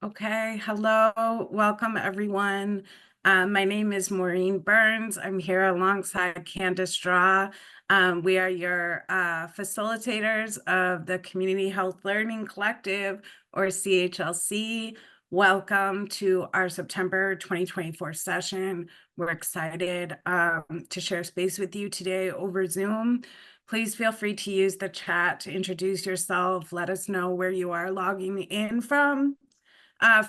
Okay, hello, welcome everyone. My name is Maureen Burns. I'm here alongside Candace Straw. We are your facilitators of the Community Health Learning Collective, or CHLC. Welcome to our September 2024 session. We're excited to share space with you today over Zoom. Please feel free to use the chat to introduce yourself. Let us know where you are logging in from.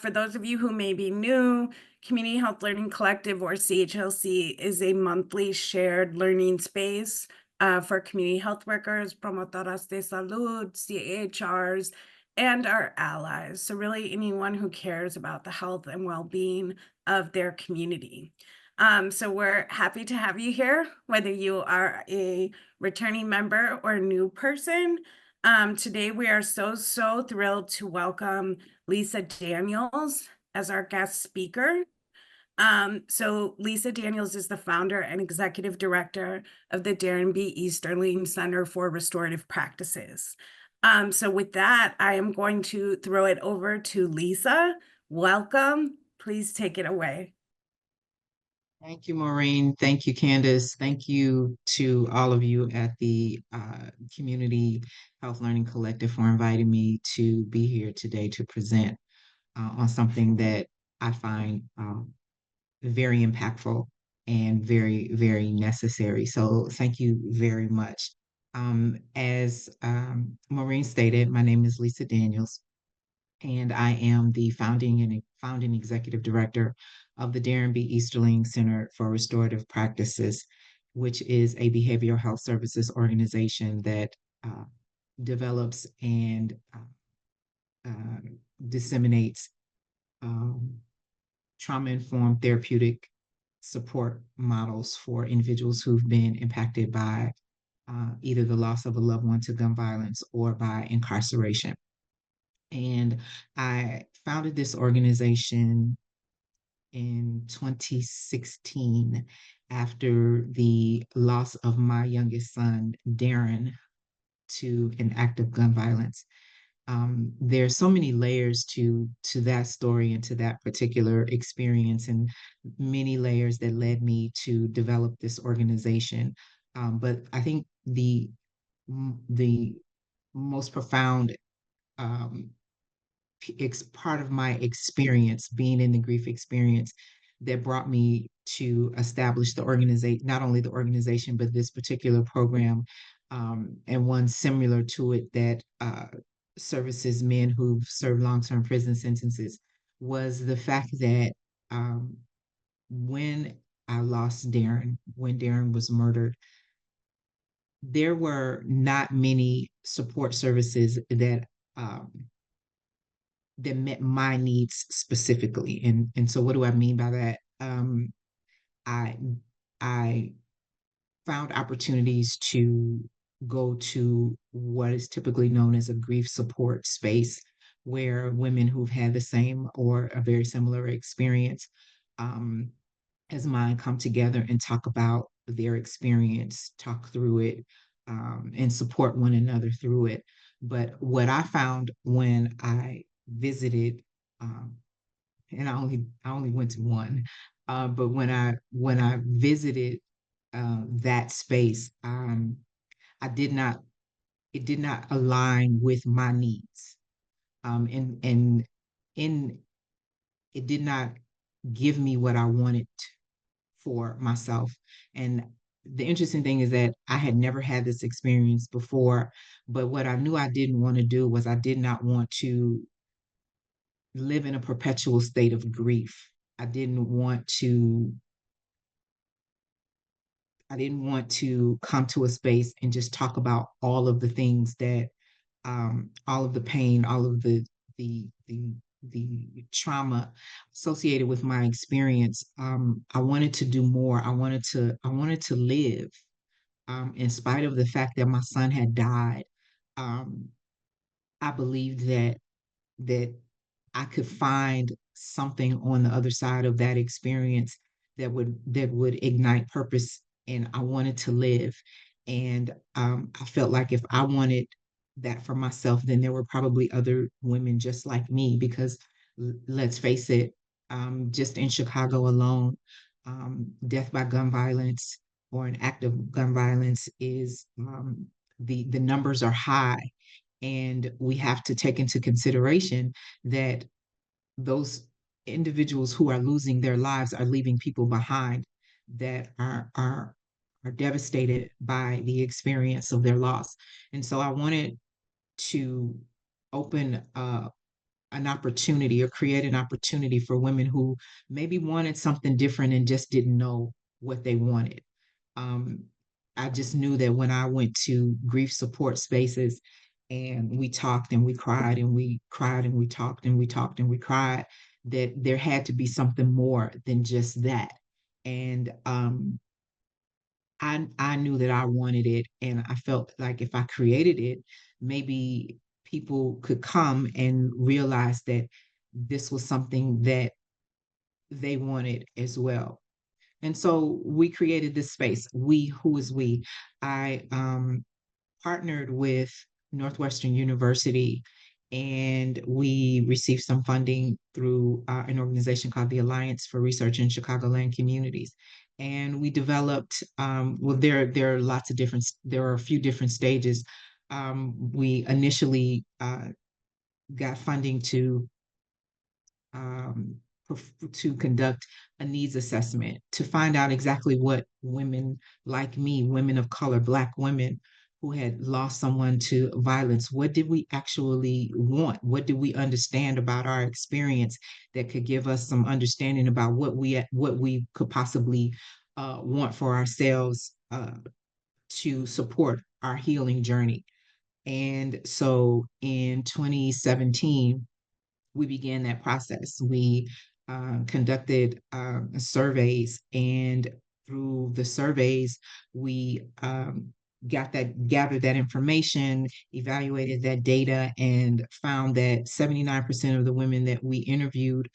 For those of you who may be new, Community Health Learning Collective, or CHLC, is a monthly shared learning space for community health workers, promotoras de salud, CHRs, and our allies. So really anyone who cares about the health and well-being of their community. So we're happy to have you here, whether you are a returning member or a new person. Today we are so thrilled to welcome Lisa Daniels as our guest speaker. So Lisa Daniels is the founder and executive director of the Darren B. Easterling Center for Restorative Practices. So with that, I am going to throw it over to Lisa. Welcome. Please take it away. Thank you, Maureen. Thank you, Candace. Thank you to all of you at the Community Health Learning Collective for inviting me to be here today to present on something that I find very impactful and very, very necessary. So thank you very much. As Maureen stated, my name is Lisa Daniels, and I am the founding executive director of the Darren B. Easterling Center for Restorative Practices, which is a behavioral health services organization that uh, develops and uh, disseminates um, trauma-informed therapeutic support models for individuals who've been impacted by either the loss of a loved one to gun violence or by incarceration. And I founded this organization in 2016 after the loss of my youngest son, Darren, to an act of gun violence. There's so many layers to that story and to that particular experience, and many layers that led me to develop this organization. But I think the most profound um, it's part of my experience being in the grief experience that brought me to establish the organization, not only the organization, but this particular program, and one similar to it that services men who've served long-term prison sentences, was the fact that um, when I lost Darren, when Darren was murdered, there were not many support services um, that met my needs specifically. And so what do I mean by that? I I found opportunities to go to what is typically known as a grief support space, where women who've had the same or a very similar experience um, as mine come together and talk about their experience, talk through it, and support one another through it. But what I found when I visited, um, and I only went to one, but when I visited that space, I did not it did not align with my needs, and in it did not give me what I wanted for myself. And the interesting thing is that I had never had this experience before, but what I knew I didn't want to do was I did not want to live in a perpetual state of grief. I didn't want to I didn't want to come to a space and just talk about all of the things that all of the pain, all of the the the trauma associated with my experience. I wanted to do more. I wanted to live, in spite of the fact that my son had died. Um, I believed that I could find something on the other side of that experience that would ignite purpose, and I wanted to live. And I felt like if I wanted that for myself, then there were probably other women just like me, because let's face it, just in Chicago alone, death by gun violence or an act of gun violence is the numbers are high, and we have to take into consideration that those individuals who are losing their lives are leaving people behind that are devastated by the experience of their loss. And so I wanted to open an opportunity or create an opportunity for women who maybe wanted something different and just didn't know what they wanted. Um, I just knew that when I went to grief support spaces and we talked and we cried and we cried and we talked and we talked and we cried, that there had to be something more than just that. And I knew that I wanted it, and I felt like if I created it, maybe people could come and realize that this was something that they wanted as well. And so we created this space. We, who is we? I partnered with Northwestern University, and we received some funding through an organization called the Alliance for Research in Chicagoland Communities. And we developed, well, there are lots of different, there are a few different stages. We initially got funding um, to conduct a needs assessment to find out exactly what women like me, women of color, Black women who had lost someone to violence, what did we actually want? What did we understand about our experience that could give us some understanding about what we could possibly want for ourselves to support our healing journey? And so in 2017, we began that process. We conducted surveys, and through the surveys, we gathered that information, evaluated that data, and found that 79% of the women that we interviewed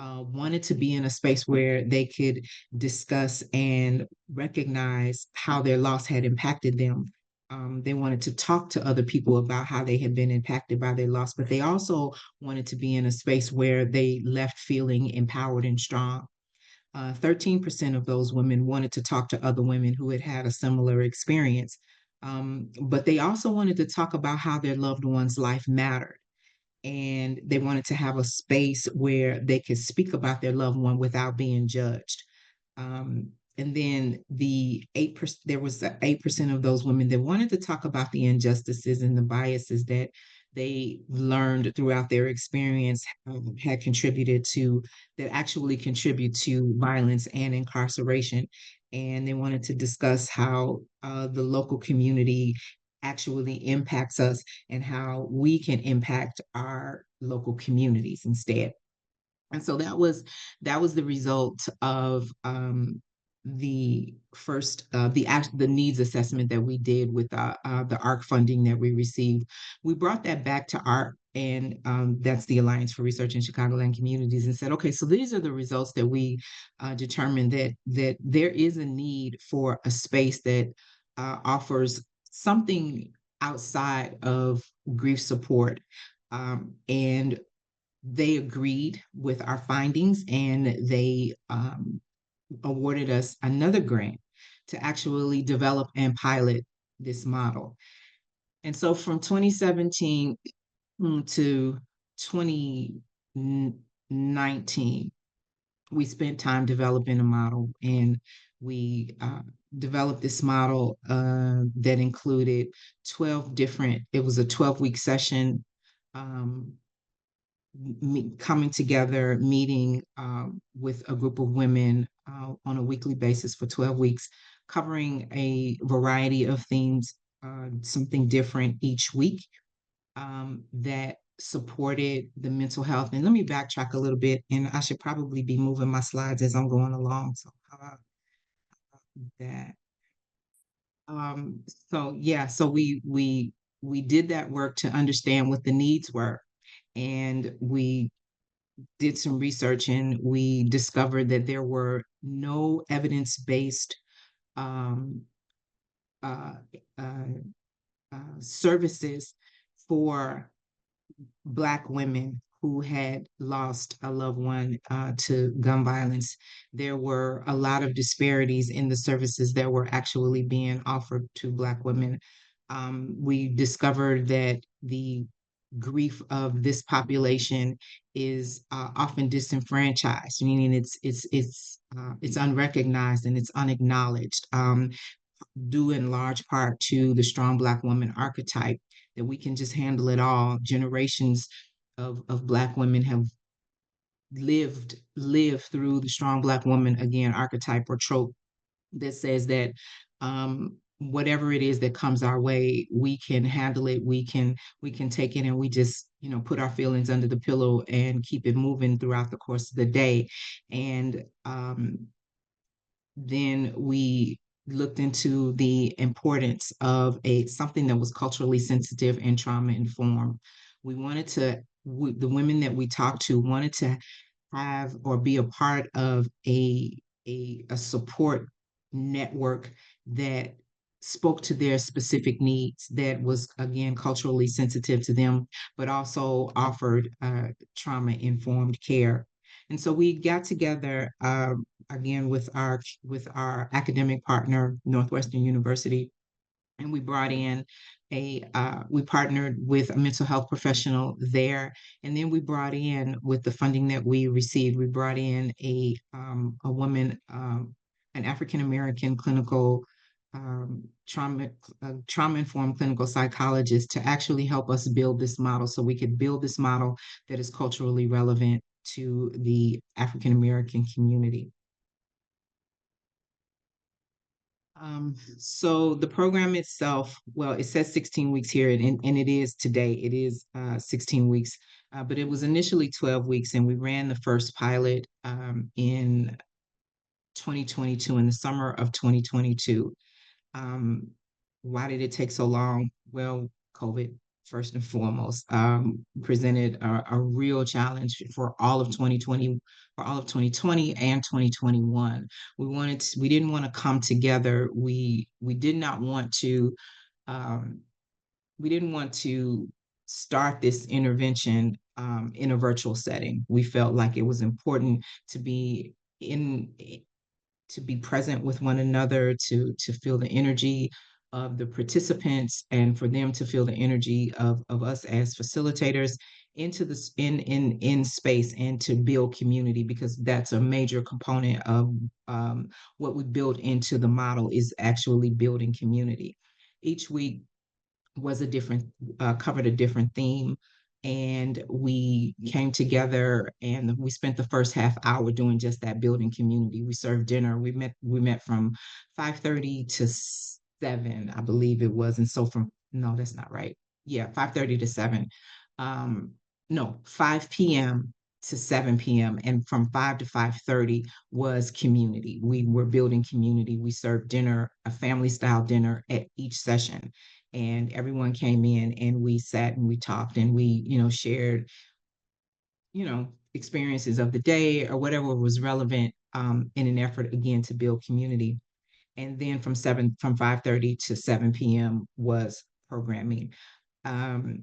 wanted to be in a space where they could discuss and recognize how their loss had impacted them. They wanted to talk to other people about how they had been impacted by their loss, but they also wanted to be in a space where they left feeling empowered and strong. 13% of those women wanted to talk to other women who had had a similar experience. But they also wanted to talk about how their loved one's life mattered. And they wanted to have a space where they could speak about their loved one without being judged. And then the 8%, there was 8% of those women that wanted to talk about the injustices and the biases that they learned throughout their experience had contributed to, that actually contribute to violence and incarceration. And they wanted to discuss how the local community actually impacts us and how we can impact our local communities instead. And so that was the result of the first the needs assessment that we did with the ARC funding that we received. We brought that back to ARC, and that's the Alliance for Research in Chicagoland Communities, and said, okay, so these are the results that we determined that there is a need for a space that offers something outside of grief support. And they agreed with our findings, and they awarded us another grant to actually develop and pilot this model. And so from 2017 to 2019, we spent time developing a model, and we developed this model that included 12 different, it was a 12-week session, um, coming together, meeting with a group of women on a weekly basis for 12 weeks, covering a variety of themes, something different each week that supported the mental health. And let me backtrack a little bit, and I should probably be moving my slides as I'm going along. So how about that? So yeah, so we did that work to understand what the needs were, and we did some research, and we discovered that there were no evidence-based um, uh, uh, services for Black women who had lost a loved one to gun violence, there were a lot of disparities in the services that were actually being offered to Black women. We discovered that the grief of this population is often disenfranchised, meaning it's unrecognized and it's unacknowledged, due in large part to the strong Black woman archetype, that we can just handle it all. Generations of Black women have lived through the strong Black woman, again, archetype or trope that says that whatever it is that comes our way, we can handle it, we can take it, and we just, put our feelings under the pillow and keep it moving throughout the course of the day. And then we looked into the importance of a something that was culturally sensitive and trauma informed. We wanted to, the women that we talked to wanted to have or be a part of a support network that spoke to their specific needs, that was again culturally sensitive to them, but also offered trauma informed care. And so we got together again with our academic partner, Northwestern University, and we partnered with a mental health professional there, and then we brought in, with the funding that we received, we brought in a woman, an African American clinical trauma informed clinical psychologist, to actually help us build this model, so we could build this model that is culturally relevant to the African American community. So the program itself, well, it says 16 weeks here, and it is today, it is 16 weeks, but it was initially 12 weeks, and we ran the first pilot in 2022, in the summer of 2022. Um, why did it take so long? Well, COVID, first and foremost, presented a real challenge for all of 2020, for all of 2020 and 2021. We didn't want to come together. We did not want to, um, we didn't want to start this intervention in a virtual setting. We felt like it was important to be in to be present with one another, to feel the energy of the participants, and for them to feel the energy of us as facilitators into this in space, and to build community, because that's a major component of what we build into the model, is actually building community. Each week was a different covered a different theme, and we came together and we spent the first half hour doing just that, building community. We served dinner. We met from 5:30 to 7, I believe it was. And so from no, that's not right. Yeah, 5:30 to 7. um no, 5 p.m. to 7 p.m., and from 5 to 5:30 was community. We were building community. We served dinner, a family style dinner at each session, and everyone came in and we sat and we talked and we, shared, experiences of the day or whatever was relevant, in an effort again to build community. And then from 5:30 to 7 p.m. was programming. um,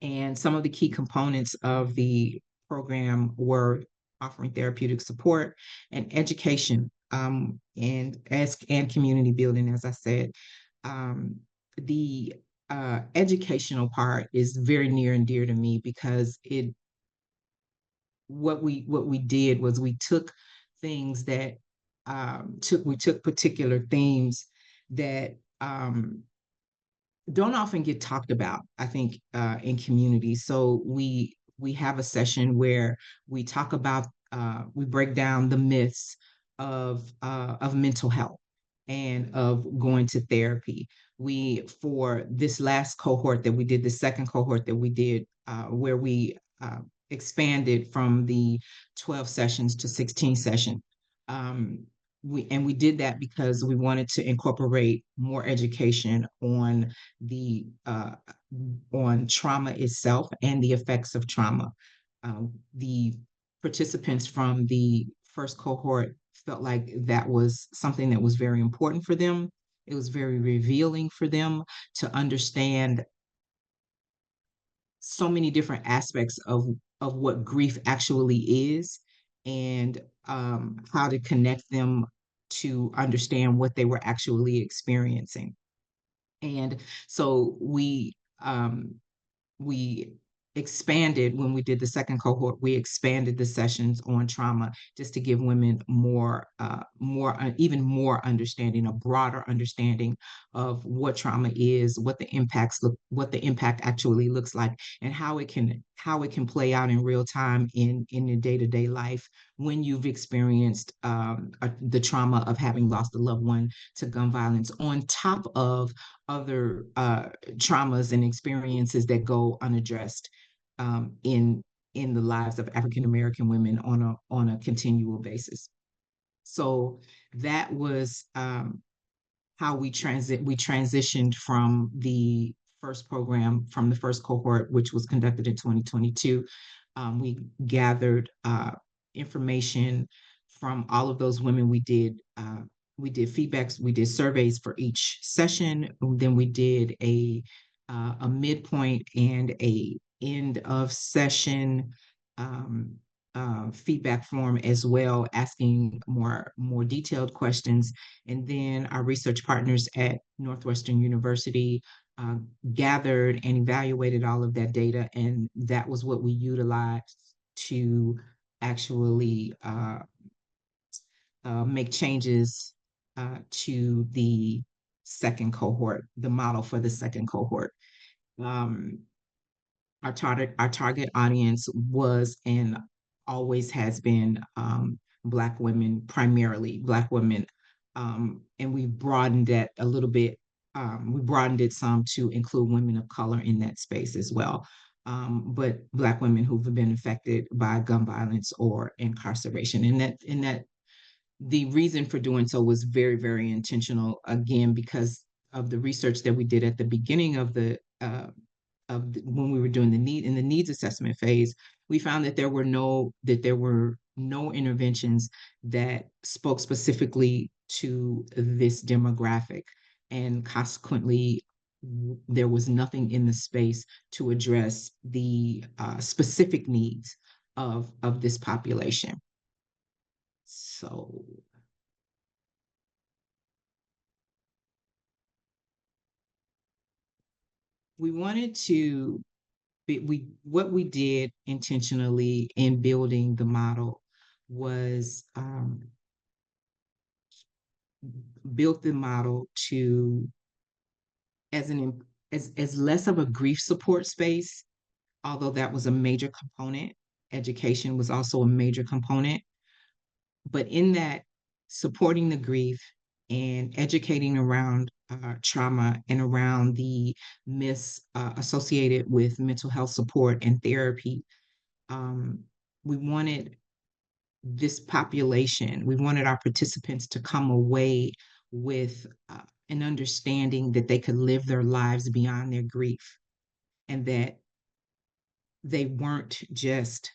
and some of the key components of the program were offering therapeutic support and education, and community building, as I said. Um, the educational part is very near and dear to me, because it what we did was we took things that we took particular themes that don't often get talked about, I think, in communities. So we have a session where we talk about, we break down the myths of mental health and of going to therapy. We, for this last cohort that we did, the second cohort that we did, where we expanded from the 12 sessions to 16 sessions. Um, we did that because we wanted to incorporate more education on trauma itself and the effects of trauma. The participants from the first cohort felt like that was something that was very important for them. It was very revealing for them to understand so many different aspects of what grief actually is, and how to connect them to understand what they were actually experiencing. And so we expanded when we did the second cohort. We expanded the sessions on trauma just to give women even more understanding, a broader understanding of what trauma is, what the impact actually looks like, and how it can play out in real time in your day-to-day life when you've experienced the trauma of having lost a loved one to gun violence, on top of other traumas and experiences that go unaddressed in the lives of African American women on a continual basis. So that was how we transitioned from the first cohort, which was conducted in 2022. We gathered information from all of those women. We did feedbacks, we did surveys for each session. Then we did a midpoint and a end of session um, feedback form as well, asking more detailed questions. And then our research partners at Northwestern University uh, gathered and evaluated all of that data, and that was what we utilized to actually make changes to the second cohort, the model for the second cohort. Um, our target audience was and always has been Black women, primarily Black women, and we broadened that a little bit. We broadened it some to include women of color in that space as well. But Black women who've been affected by gun violence or incarceration, and that the reason for doing so was very, very intentional, again, because of the research that we did at the beginning of when we were doing the needs assessment phase. We found that there were no interventions that spoke specifically to this demographic, and consequently there was nothing in the space to address the specific needs of this population. So we wanted to we what we did intentionally in building the model was built the model to as an as less of a grief support space, although that was a major component. Education was also a major component, but in that, supporting the grief and educating around trauma and around the myths associated with mental health support and therapy. um, we wanted we wanted our participants to come away with an understanding that they could live their lives beyond their grief, and that they weren't just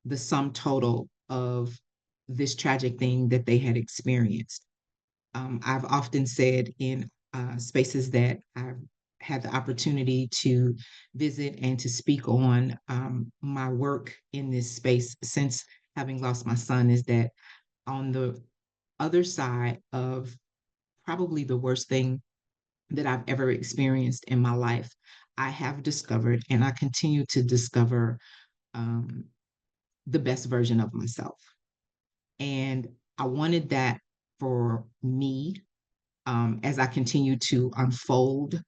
the sum total of this tragic thing that they had experienced. I've often said in spaces that I've had the opportunity to visit and to speak on my work in this space since having lost my son, is that on the other side of probably the worst thing that I've ever experienced in my life, I have discovered and I continue to discover um, the best version of myself. And I wanted that for me as I continue to unfold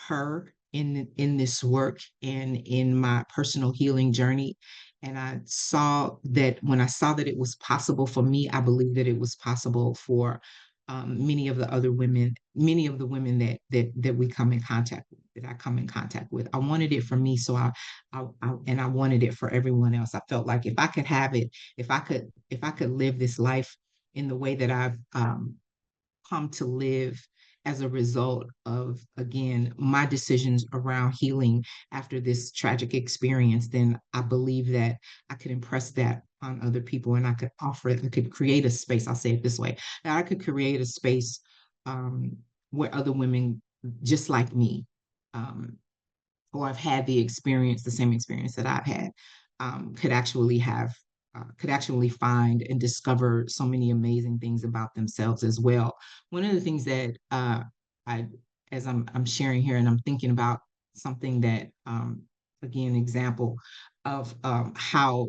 her in this work and in my personal healing journey. And I saw that when I saw that it was possible for me, I believe that it was possible for many of the women that we come in contact with, that I come in contact with. I wanted it for me, so and I wanted it for everyone else. I felt like if I could have it, if I could live this life in the way that I've come to live as a result of, again, my decisions around healing after this tragic experience, then I believe that I could impress that on other people, and I could offer it, I could create a space, I'll say it this way, that I could create a space where other women just like me, um, or I've had the same experience that I've had, could actually find and discover so many amazing things about themselves as well. One of the things that I, as I'm sharing here, and I'm thinking about something that, again, example of how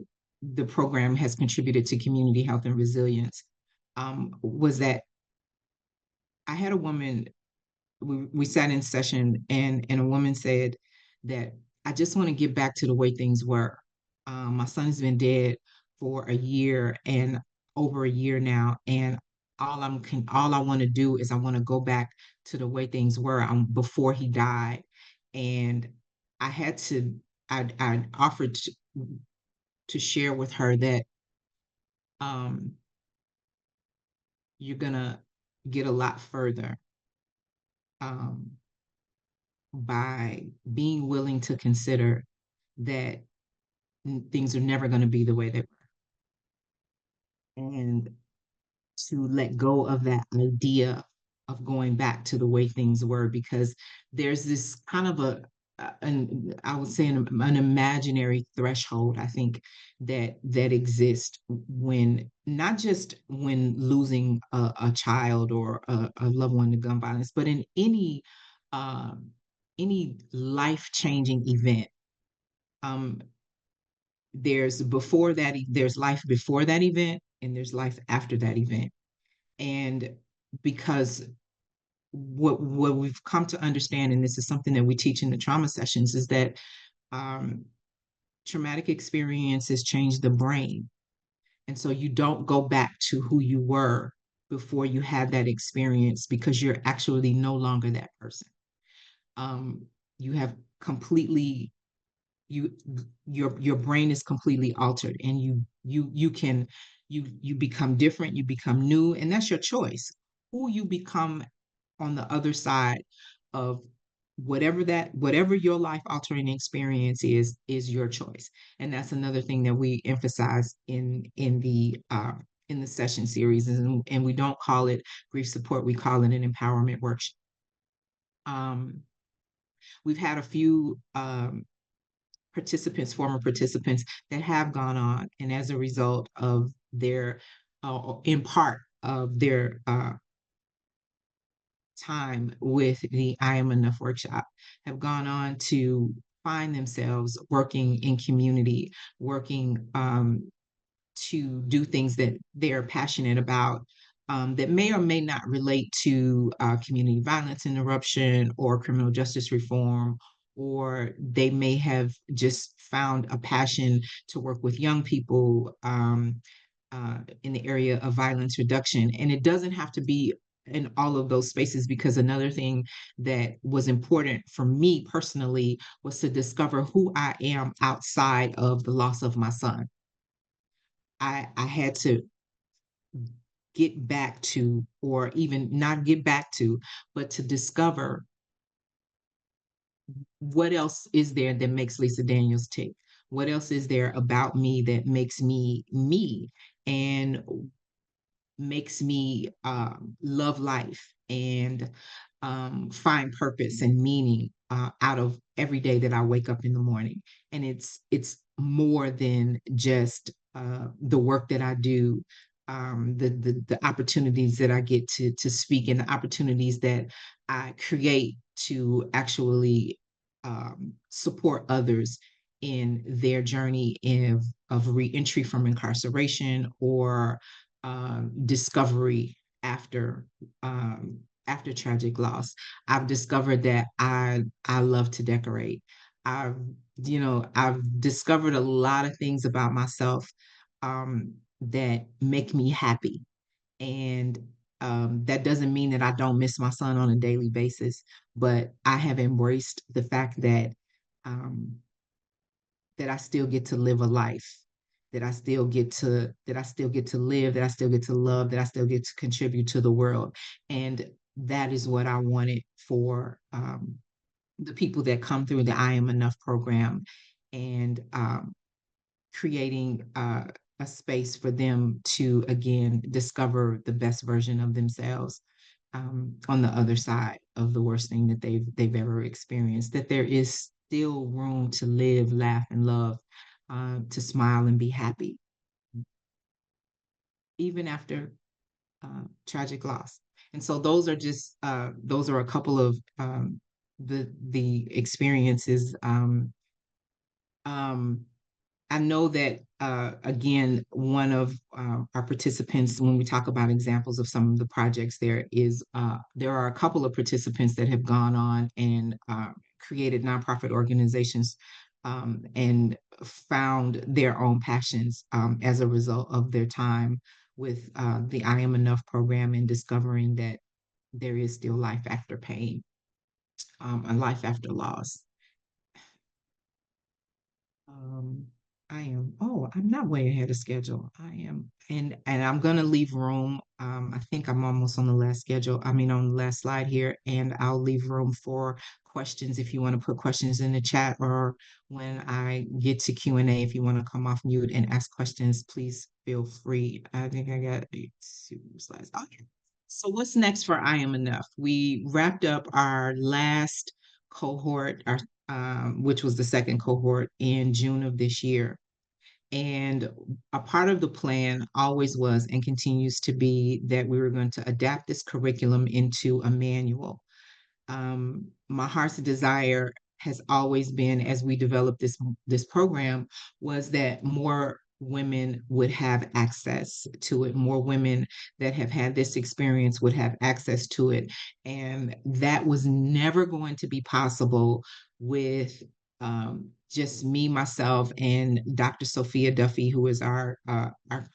the program has contributed to community health and resilience, was that I had a woman, we sat in session, and a woman said that I just want to get back to the way things were. My son has been dead for a year and over a year now, and all I want to do is I want to go back to the way things were before he died. And I had to I offered to share with her that um, you're gonna get a lot further um, by being willing to consider that things are never going to be the way they were, and to let go of that idea of going back to the way things were, because there's this kind of an I would say an imaginary threshold, I think, that exists when, not just when losing a child or a loved one to gun violence, but in um, any life-changing event. Um, there's life before that event, and there's life after that event. And because what we've come to understand, and this is something that we teach in the trauma sessions, is that um, traumatic experiences change the brain. And so you don't go back to who you were before you had that experience, because you're actually no longer that person. um, you have completely you your brain is completely altered, and you become different, you become new, and that's your choice. Who you become on the other side of whatever your life altering experience is your choice. And that's another thing that we emphasize in the session series, and we don't call it grief support, we call it an empowerment workshop. um, we've had a few former participants that have gone on, and as a result of in part of their time with the I Am Enough workshop, have gone on to find themselves working in community, working to do things that they're passionate about, that may or may not relate to community violence interruption or criminal justice reform, or they may have just found a passion to work with young people in the area of violence reduction. And it doesn't have to be in all of those spaces, because another thing that was important for me personally was to discover who I am outside of the loss of my son. I had to get back to, or even not get back to, but to discover what else is there that makes Lisa Daniels tick. What else is there about me that makes me me, and makes me love life, and find purpose and meaning out of every day that I wake up in the morning. And it's more than just the work that I do, the opportunities that I get to speak, and the opportunities that I create to actually support others in their journey of reentry from incarceration, or discovery after after tragic loss. I've discovered that I love to decorate. I've I've discovered a lot of things about myself that make me happy, and that doesn't mean that I don't miss my son on a daily basis, but I have embraced the fact um, that I still get to live a life, that I still get to live, that I still get to love, that I still get to contribute to the world. And that is what I wanted for the people that come through the I Am Enough program, and creating a space for them to again discover the best version of themselves on the other side of the worst thing that they've ever experienced. That there is still room to live, laugh, and love, to smile and be happy, even after tragic loss. And so those are a couple of the experiences. Um, I know that, again, one of our participants, when we talk about examples of some of the projects, there are a couple of participants that have gone on and created nonprofit organizations and found their own passions as a result of their time with the I Am Enough program and discovering that there is still life after pain, and life after loss. Um, I'm not way ahead of schedule. I am, and I'm gonna leave room. I think I'm almost on the last schedule. I mean, on the last slide here, and I'll leave room for questions if you want to put questions in the chat, or when I get to Q&A, if you want to come off mute and ask questions, please feel free. I think I got 2 slides. Okay. So what's next for I Am Enough? We wrapped up our last cohort, which was the second cohort in June of this year. And a part of the plan always was and continues to be that we were going to adapt this curriculum into a manual. My heart's desire has always been, as we developed this program, was that more women would have access to it. More women that have had this experience would have access to it, and that was never going to be possible with just me, myself, and Dr. Sophia Duffy, who is our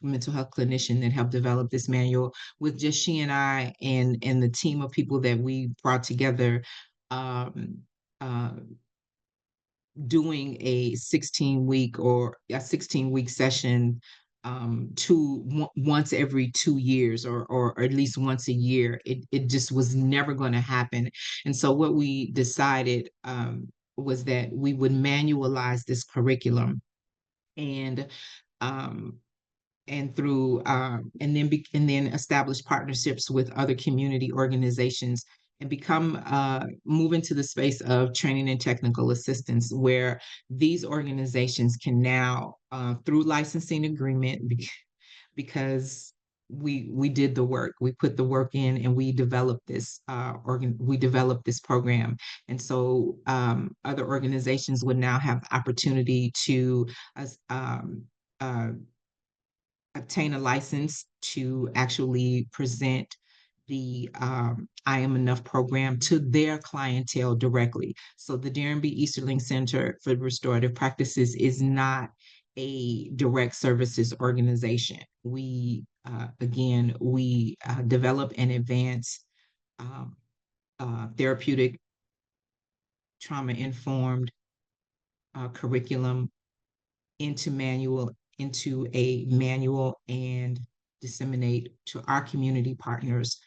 mental health clinician that helped develop this manual, with just she and I and the team of people that we brought together, um, uh, doing a 16-week session once every 2 years, or at least once a year. It just was never going to happen. And so what we decided was that we would manualize this curriculum, and um, and then establish partnerships with other community organizations, and become move into the space of training and technical assistance, where these organizations can now, through licensing agreement, because we did the work, we put the work in, and we developed this program. And so other organizations would now have the opportunity to uh, um, uh, obtain a license to actually present the I Am Enough program to their clientele directly. So the Darren B. Easterling Center for Restorative Practices is not a direct services organization. We develop and advance um, therapeutic, trauma informed curriculum into a manual, and disseminate to our community partners,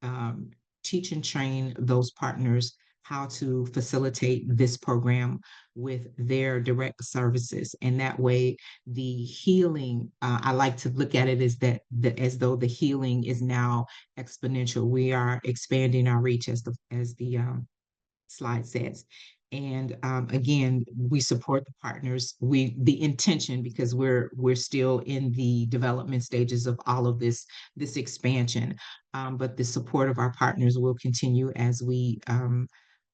um, teach and train those partners how to facilitate this program with their direct services. And that way, the healing, I like to look at it as though the healing is now exponential. We are expanding our reach, as the slide says. And again, we support the partners. The intention, because we're still in the development stages of all of this expansion, but the support of our partners will continue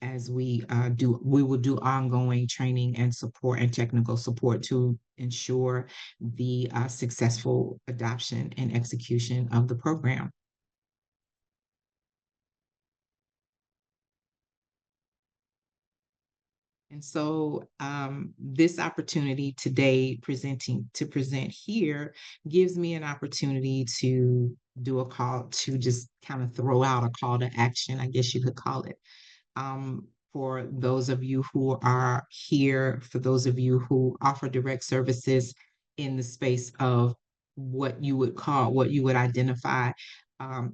we will do ongoing training and support and technical support to ensure the successful adoption and execution of the program. And so this opportunity today to present here gives me an opportunity to do a call, to just kind of throw out a call to action, I guess you could call it. For those of you who are here, for those of you who offer direct services in the space of what you would identify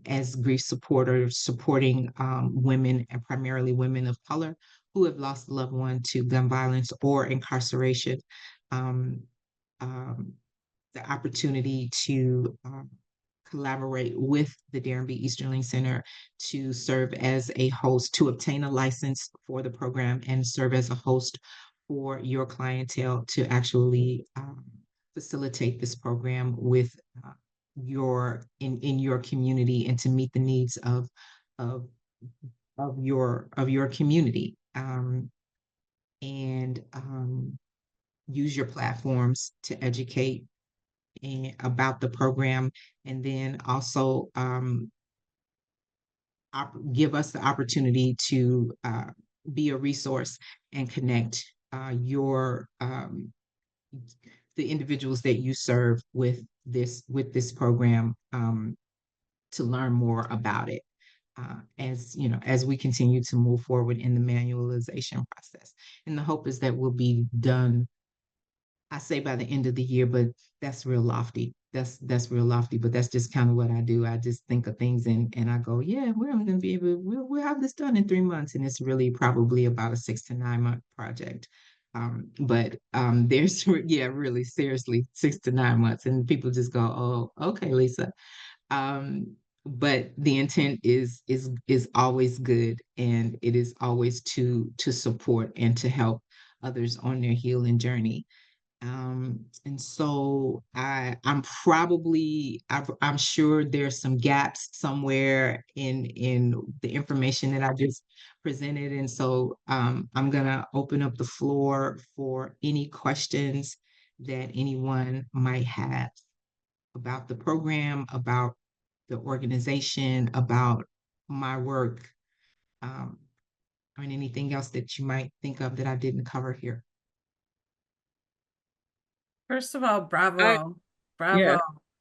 as grief supporters, supporting women, and primarily women of color, who have lost a loved one to gun violence or incarceration. Um, um, the opportunity to collaborate with the Darren B. Easterling Center to serve as a host, to obtain a license for the program and serve as a host for your clientele to actually facilitate this program with your in your community and to meet the needs of of your community, and use your platforms to educate about the program, and then also give us the opportunity to be a resource and connect your the individuals that you serve with this program, to learn more about it, as you know, as we continue to move forward in the manualization process. And the hope is that we'll be done, I say by the end of the year, but that's real lofty. That's real lofty, but that's just kind of what I do. I just think of things and I go, yeah, we're going to be able, we'll have this done in 3 months, and it's really probably about a 6 to 9 month project. There's yeah, really seriously 6 to 9 months, and people just go, oh, okay, Lisa. Um, but the intent is always good, and it is always to support and to help others on their healing journey. And so I'm sure there's some gaps somewhere in the information that I just presented. And so I'm gonna open up the floor for any questions that anyone might have about the program, about the organization, about my work, um, and anything else that you might think of that I didn't cover here. First of all, I bravo, yeah, bravo. very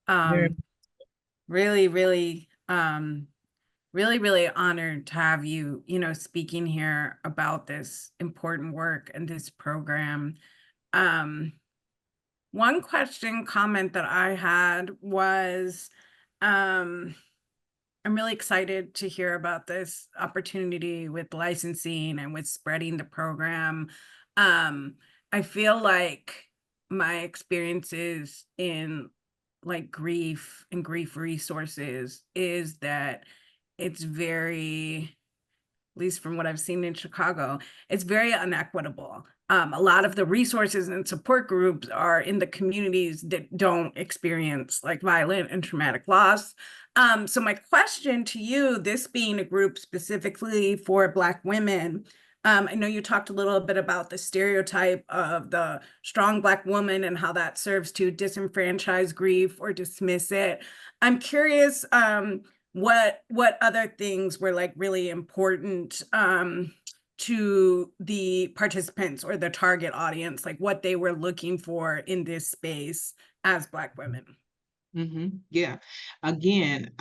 Um, really, really, really, really honored to have you, speaking here about this important work and this program. Um, One question, comment that I had was, um, I'm really excited to hear about this opportunity with licensing and with spreading the program. Um, I feel like my experiences in like grief and grief resources is that it's very, at least from what I've seen in Chicago, it's very unequitable. A lot of the resources and support groups are in the communities that don't experience like violent and traumatic loss. So my question to you, this being a group specifically for Black women, I know you talked a little bit about the stereotype of the strong Black woman and how that serves to disenfranchise grief or dismiss it. I'm curious, what other things were like really important to the participants or the target audience, like what they were looking for in this space as Black women? Yeah. Again,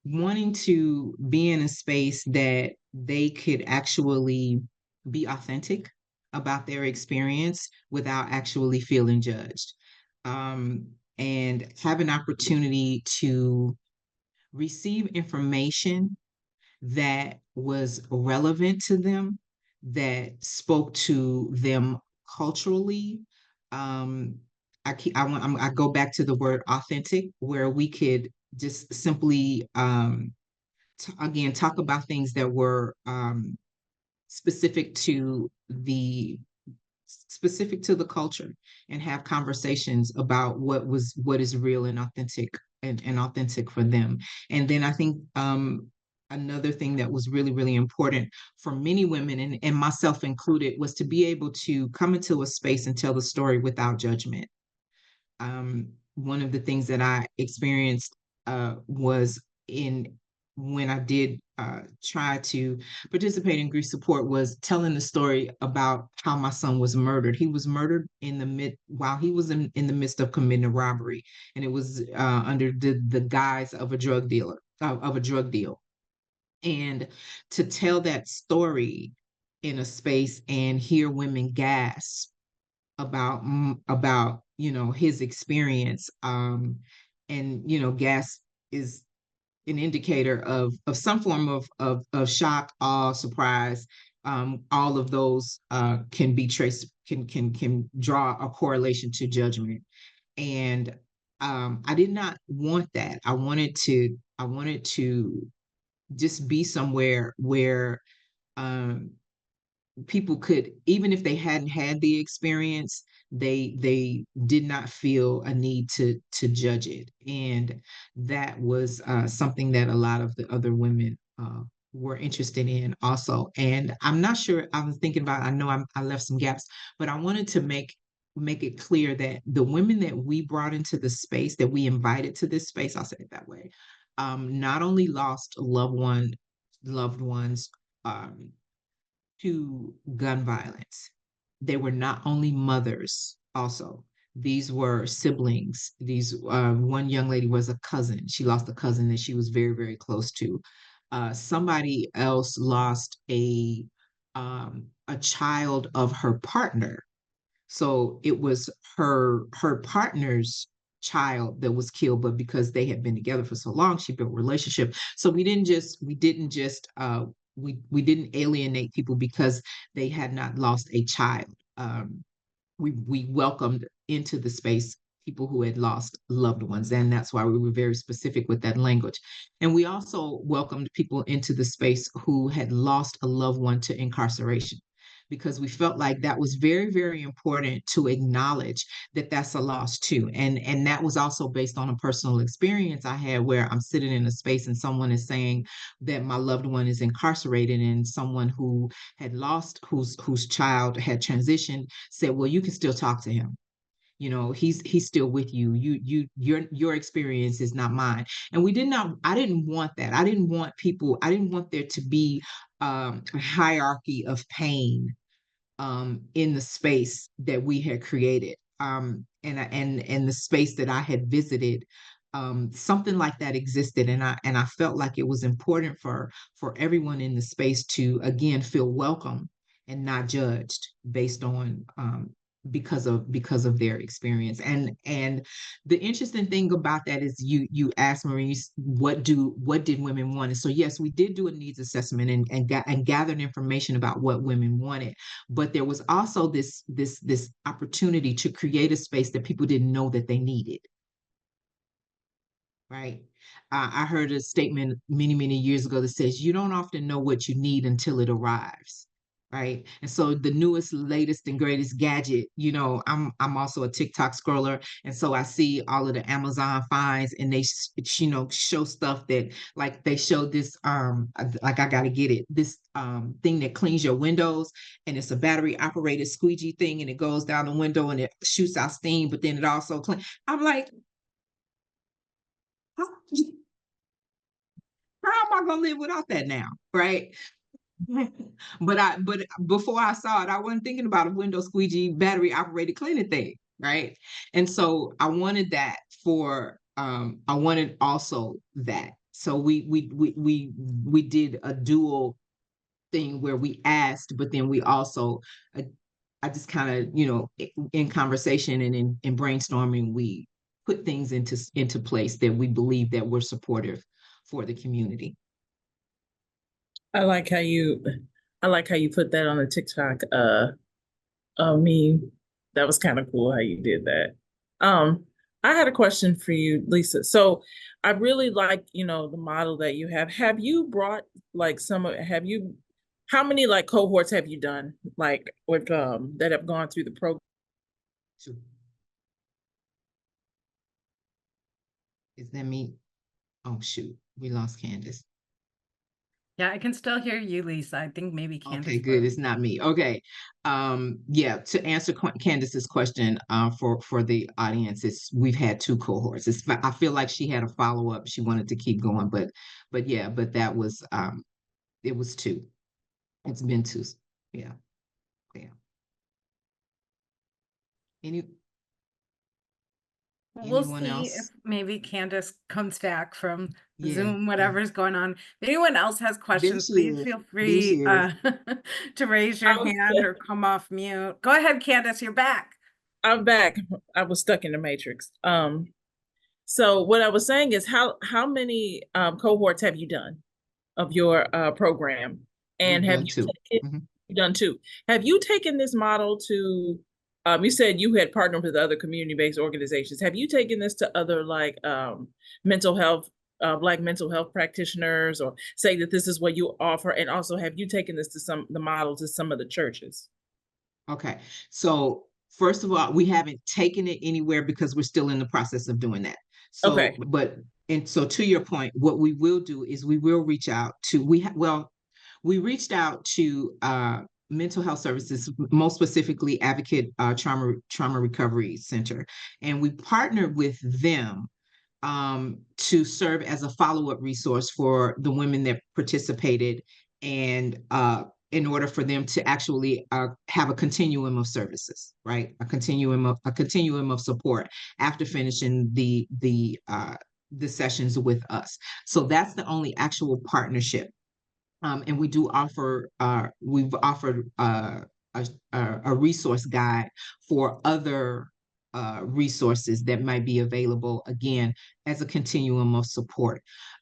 wanting to be in a space that they could actually be authentic about their experience without actually feeling judged. And have an opportunity to receive information that was relevant to them, that spoke to them culturally. Um, I go back to the word authentic, where we could just simply again talk about things that were specific to the specific to the culture, and have conversations about what is real and authentic, and authentic for them. And then I think another thing that was really, really important for many women, and myself included, was to be able to come into a space and tell the story without judgment. One of the things that I experienced was in when I did try to participate in grief support, was telling the story about how my son was murdered. He was murdered in the mid while he was in the midst of committing a robbery, and it was under the guise of a drug dealer of a drug deal. And to tell that story in a space and hear women gasp about his experience, and gas is an indicator of some form of shock, awe, surprise. All of those can be traced, can draw a correlation to judgment. And I did not want that. I wanted to just be somewhere where um people could, even if they hadn't had the experience, they did not feel a need to judge it. And that was something that a lot of the other women were interested in also. And I'm not sure, I was thinking about, I know I left some gaps, but I wanted to make it clear that the women that we brought into the space, that we invited to this space, I'll say it that way, not only lost loved ones um, to gun violence. They were not only mothers, also. These were siblings. These one young lady was a cousin. She lost a cousin that she was very, very close to. Somebody else lost a child of her partner, so it was her partner's child that was killed, but because they had been together for so long, she built a relationship. So we didn't alienate people because they had not lost a child. We welcomed into the space people who had lost loved ones, and that's why we were very specific with that language. And we also welcomed people into the space who had lost a loved one to incarceration, because we felt like that was very, very important to acknowledge that that's a loss too. And that was also based on a personal experience I had, where I'm sitting in a space and someone is saying that my loved one is incarcerated, and someone who had lost, whose child had transitioned, said, well, you can still talk to him. You know, he's still with you. Your experience is not mine. And we did not, I didn't want that. I didn't want there to be a hierarchy of pain in the space that we had created, and the space that I had visited. Something like that existed, and I felt like it was important for everyone in the space to again feel welcome and not judged based on because of their experience. And the interesting thing about that is you asked Maurice, what did women want? And so yes, we did do a needs assessment and gathered information about what women wanted, but there was also this opportunity to create a space that people didn't know that they needed, right? I heard a statement many, many years ago that says, you don't often know what you need until it arrives. Right. And so the newest, latest, and greatest gadget, I'm also a TikTok scroller. And so I see all of the Amazon finds, and they, show stuff that, like, they showed this, like, I got to get it, this thing that cleans your windows. And it's a battery operated squeegee thing, and it goes down the window and it shoots out steam, but then it also cleans. I'm like, how, how am I going to live without that now? Right. But before I saw it, I wasn't thinking about a window squeegee battery operated cleaning thing, right? And so I wanted also that. So we did a dual thing where we asked, but then we also I just kind of, in conversation and in brainstorming, we put things into place that we believe that we're supportive for the community. I like how you I like how you put that on the TikTok meme. That was kind of cool how you did that. Um I had a question for you, Lisa. So I really like, the model that you have. Have you brought like have you how many like cohorts have you done like with that have gone through the program? So, is that me? Oh shoot, we lost Candace. Yeah, I can still hear you, Lisa. I think maybe Candace. Okay, good. It's not me. Okay. Yeah, to answer Candace's question, for the audience, we've had two cohorts. I feel like she had a follow-up. She wanted to keep going, but yeah, but that was it was two. It's been two. Yeah. Yeah. Any We'll anyone see if else? maybe Candace comes back from Yeah, Zoom, yeah. whatever's going on. If anyone else has There questions, she please is. feel There she free is. to raise your I was, hand or come off mute. Go ahead, Candace, you're back. I'm back. I was stuck in the matrix. So what I was saying is how many cohorts have you done of your program? And We've have done you two. taken, Mhm. you've done two? Have you taken this model to you said you had partnered with other community-based organizations. Have you taken this to other like mental health Black mental health practitioners, or say that this is what you offer? And also, have you taken this to the model to some of the churches? Okay. So first of all, we haven't taken it anywhere because we're still in the process of doing that. Okay. So, and so to your point, what we will do is we will reach out to, we reached out to mental health services, most specifically Advocate Trauma Recovery Center, and we partnered with them to serve as a follow-up resource for the women that participated, and in order for them to actually have a continuum of services, right? A continuum of support after finishing the sessions with us. So that's the only actual partnership. And we do offer, we've offered a resource guide for other resources that might be available, again, as a continuum of support.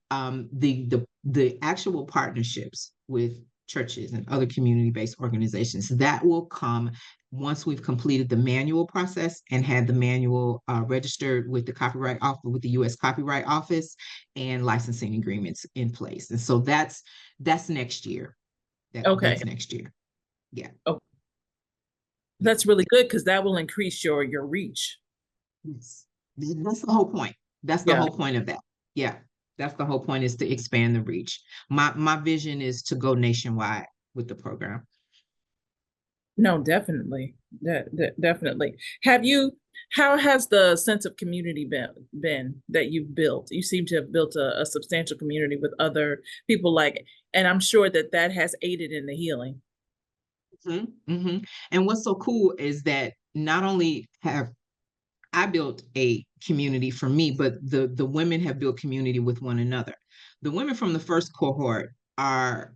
The actual partnerships with churches and other community-based organizations, that will come once we've completed the manual process and had the manual registered with the Copyright Office, with the U.S. Copyright Office, and licensing agreements in place. And so that's next year. Okay. That's next year. Yeah. Oh, that's really good, because that will increase your reach. Yes. That's the whole point. That's the whole point of that. Yeah. That's the whole point, is to expand the reach. My vision is to go nationwide with the program. No, definitely. Definitely. How has the sense of community been that you've built? You seem to have built a substantial community with other people, and I'm sure that has aided in the healing. And what's so cool is that not only have I built a community for me, but the women have built community with one another. The women from the first cohort are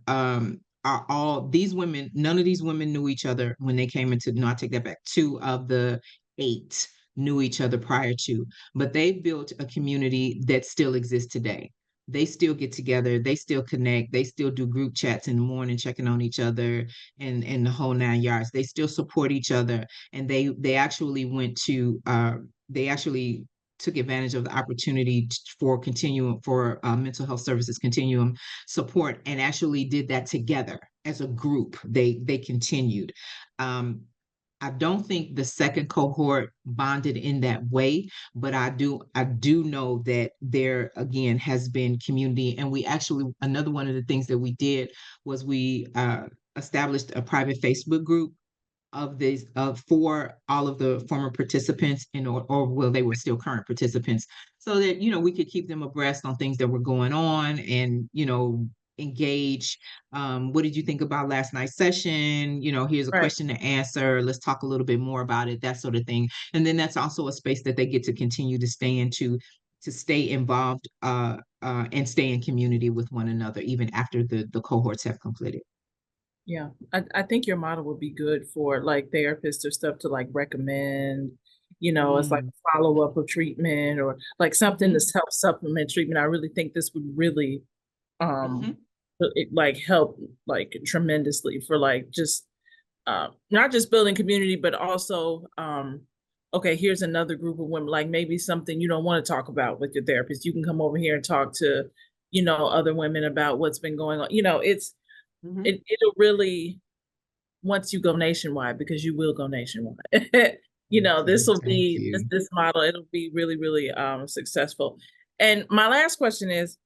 all these women. None of these women knew each other when they came into. No, I take that back. 2 of the 8 knew each other prior to, but they built a community that still exists today. They still get together, they still connect, they still do group chats in the morning, checking on each other, and the whole 9 yards. They still support each other, and they actually went to they actually took advantage of the opportunity for continuum for mental health services continuum support, and actually did that together as a group. They continued. I don't think the second cohort bonded in that way, but I do know that there again has been community. And we actually, another one of the things that we did was we established a private Facebook group of this for all of the former participants, or well, they were still current participants, so that we could keep them abreast on things that were going on, and engage. What did you think about last night's session? Here's a Right. question to answer. Let's talk a little bit more about it, that sort of thing. And then that's also a space that they get to continue to stay into, to stay involved and stay in community with one another, even after the cohorts have completed. Yeah, I think your model would be good for therapists or stuff to recommend, as a follow-up of treatment, or something to help supplement treatment. I really think this would really help tremendously for just not just building community, but also okay, here's another group of women, maybe something you don't want to talk about with your therapist. You can come over here and talk to other women about what's been going on. It'll really, once you go nationwide, because you will go nationwide, this will be this model, it'll be really, really successful. And my last question is,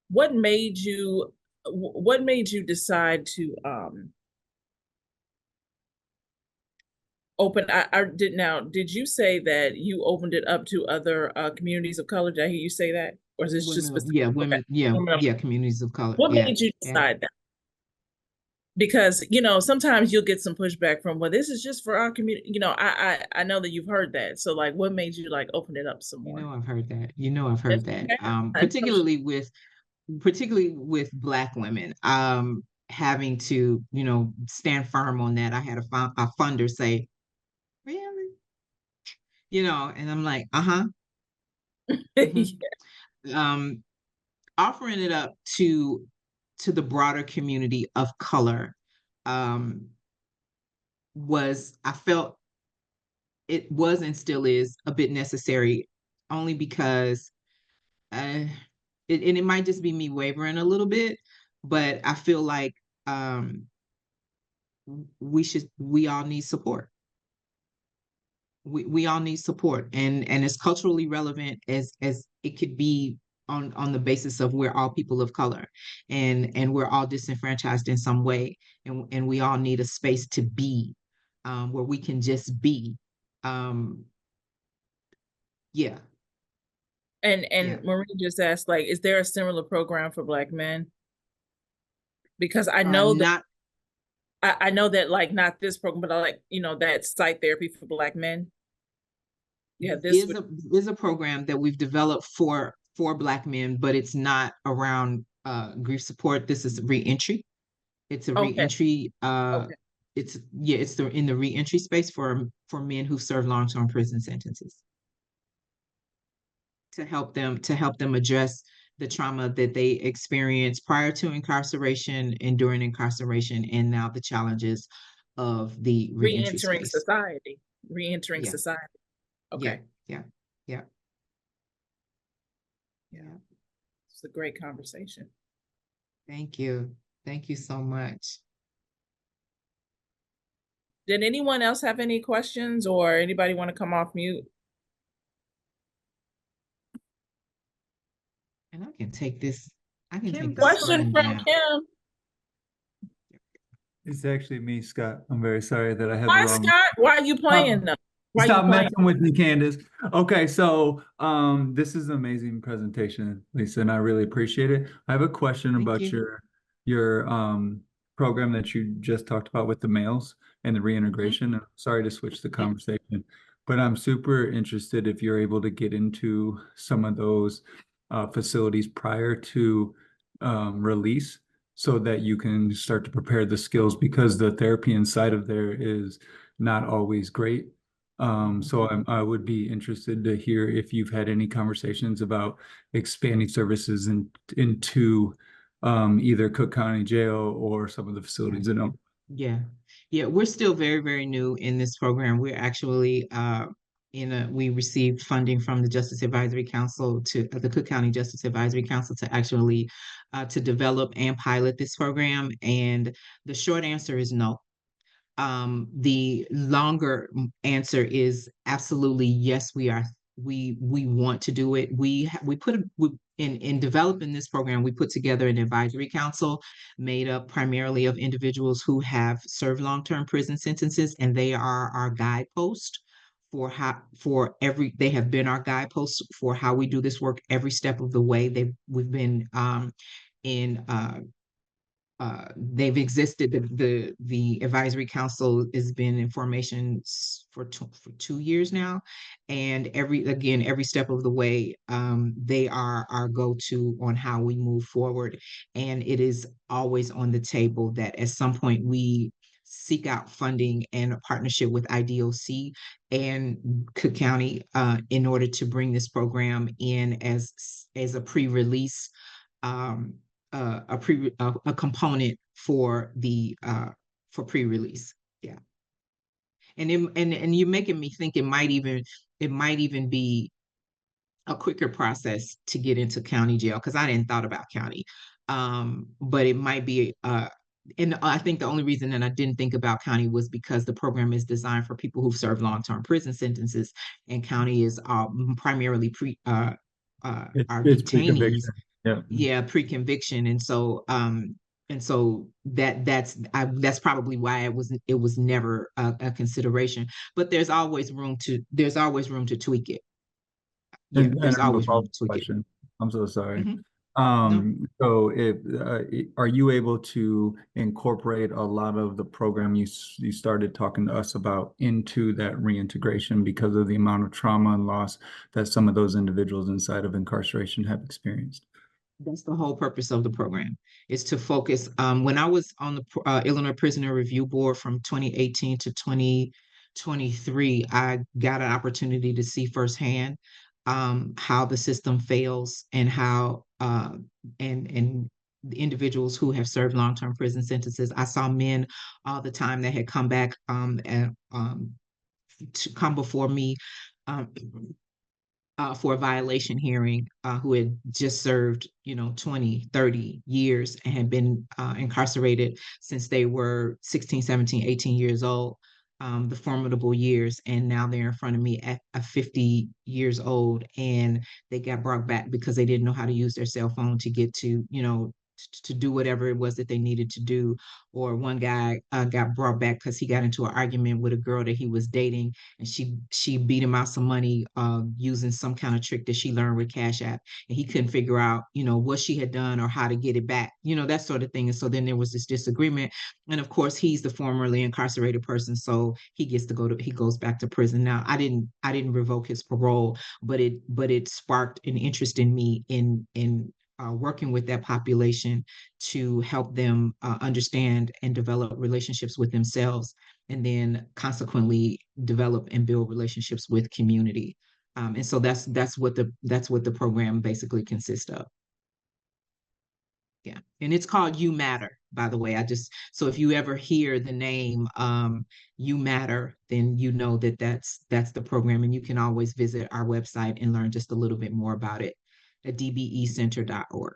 what made you decide to open? Did you say that you opened it up to other communities of color? Did I hear you say that? Or is this just specific? Yeah, women, okay. Communities of color. What made you decide that? Because sometimes you'll get some pushback from, well, this is just for our community. I know that you've heard that. So what made you open it up some more? I've heard that. I've heard that. Particularly with Black women, having to stand firm on that. I had a funder say, really, and I'm like, offering it up to the broader community of color, I felt it was and still is a bit necessary only because and it might just be me wavering a little bit, but I feel like um, we all need support. We all need support, and as culturally relevant as it could be on the basis of we're all people of color, and we're all disenfranchised in some way, and we all need a space to be, where we can just be. Um, yeah, yeah. And Marie just asked, like, is there a similar program for Black men? Because I know that Not I know that, like, not this program, but like, that site therapy for Black men. Yeah, this is would. a program that we've developed for Black men, but it's not around grief support. This is reentry. It's a Okay. reentry. Okay. It's yeah, it's the in the reentry space for men who serve long-term prison sentences, to help them address the trauma that they experienced prior to incarceration and during incarceration, and now the challenges of the reentry Reentering space. society. Reentering Yeah, society. yeah, Okay. yeah, yeah, Yeah. yeah. It's a great conversation. Thank you. Thank you so much. Did anyone else have any questions, or anybody want to come off mute? And I can take this, I can Kim, take go this for it. Question phone from down. Kim. It's actually me, Scott. I'm very sorry that I had the Hi, wrong. Scott. Why are you playing Oh, though? Why are you stop playing? messing with me, Candace. Okay, so this is an amazing presentation, Lisa, and I really appreciate it. I have a question Thank about you. your program that you just talked about with the males and the Mhm. reintegration. And sorry to switch the Yeah. conversation, but I'm super interested if you're able to get into some of those facilities prior to release so that you can start to prepare the skills because the therapy inside of there is not always great. So I would be interested to hear if you've had any conversations about expanding services into either Cook County Jail or some of the facilities in Oak. Yeah. Yeah. We're still very, very new in this program. We're actually we received funding from the Justice Advisory Council to the Cook County Justice Advisory Council to actually to develop and pilot this program. And the short answer is no. The longer answer is absolutely yes, we are. We want to do it. We put in developing this program, we put together an advisory council made up primarily of individuals who have served long-term prison sentences, and they are our guidepost for how for every they have been our guideposts for how we do this work every step of the way. We've been in they've existed. The advisory council has been in formation for 2 years now, and every step of the way, they are our go-to on how we move forward. And it is always on the table that at some point we seek out funding and a partnership with IDOC and Cook County in order to bring this program in as a pre-release, um, a component for the for pre-release. Yeah. And you're making me think it might even be a quicker process to get into county jail, because I didn't thought about county. But it might be and I think the only reason that I didn't think about county was because the program is designed for people who've served long-term prison sentences, and county is primarily our It's detainees. pre-conviction. Yeah. Yeah, pre-conviction. And so that's probably why it was never a consideration. But there's always room to tweak it. Yeah, And there's I have a always room follow-up to tweak it. question. I'm so sorry. Mhm. No, So are you able to incorporate a lot of the program you started talking to us about into that reintegration because of the amount of trauma and loss that some of those individuals inside of incarceration have experienced? that's the whole purpose of the program, is to focus. When I was on the Illinois Prisoner Review Board from 2018 to 2023, I got an opportunity to see firsthand how the system fails, and how and the individuals who have served long-term prison sentences. I saw men all the time that had come back and to come before me, um, for a violation hearing, who had just served, 20, 30 years and had been incarcerated since they were 16, 17, 18 years old, the formidable years. And now they're in front of me at 50 years old, and they got brought back because they didn't know how to use their cell phone to get to, to do whatever it was that they needed to do. Or one guy got brought back because he got into an argument with a girl that he was dating, and she beat him out some money using some kind of trick that she learned with Cash App, and he couldn't figure out, what she had done or how to get it back, that sort of thing. And so then there was this disagreement, and of course he's the formerly incarcerated person, so he goes back to prison. Now I didn't revoke his parole, but it sparked an interest in me in working with that population to help them understand and develop relationships with themselves, and then consequently develop and build relationships with community. And so that's what the program basically consists of. Yeah, and it's called You Matter, by the way. So if you ever hear the name You Matter, then you know that that's the program, and you can always visit our website and learn just a little bit more about it at dbecenter.org.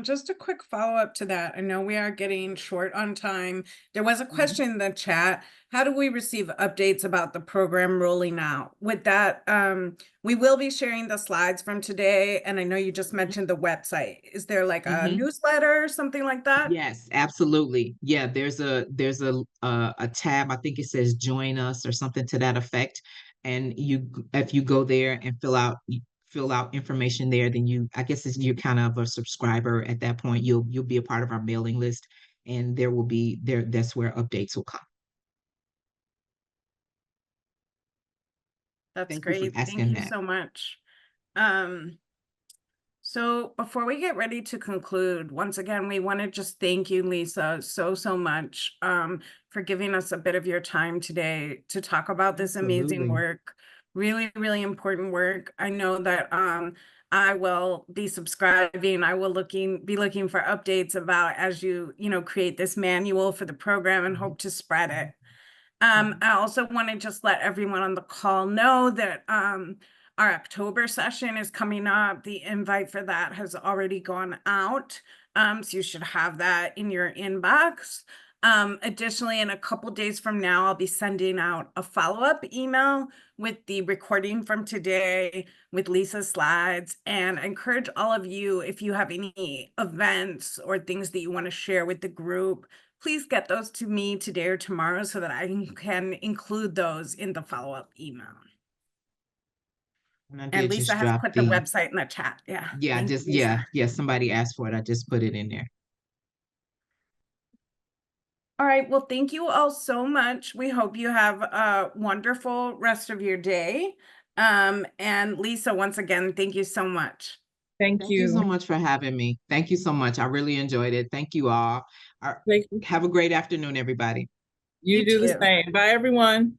Just a quick follow-up to that. I know we are getting short on time. There was a question in the chat. How do we receive updates about the program rolling out? With that, we will be sharing the slides from today, and I know you just mentioned the website. Is there like a newsletter or something like that? Yes, absolutely. Yeah, there's a tab. I think it says join us or something to that effect. And if you go there and fill out information there, then I guess you're kind of a subscriber at that point. You'll be a part of our mailing list, and that's where updates will come. That's Thank you for great. Thank asking you that. so much. So before we get ready to conclude, once again, we want to just thank you, Lisa, so much for giving us a bit of your time today to talk about this amazing Absolutely. work. Really, really important work. I know that I will be subscribing. I will be looking for updates about as you create this manual for the program, and hope to spread it. I also want to just let everyone on the call know that our October session is coming up. The invite for that has already gone out, so you should have that in your inbox. Additionally, in a couple days from now, I'll be sending out a follow-up email with the recording from today with Lisa's slides. And I encourage all of you, if you have any events or things that you want to share with the group, please get those to me today or tomorrow so that I can include those in the follow-up email. And Lisa has put the website in the chat. Yeah. Yeah, somebody asked for it. I just put it in there. All right. Well, thank you all so much. We hope you have a wonderful rest of your day. And Lisa, once again, thank you so much. Thank you so much for having me. Thank you so much. I really enjoyed it. Thank you all. Thank you. Have a great afternoon, everybody. You do the same. Bye, everyone.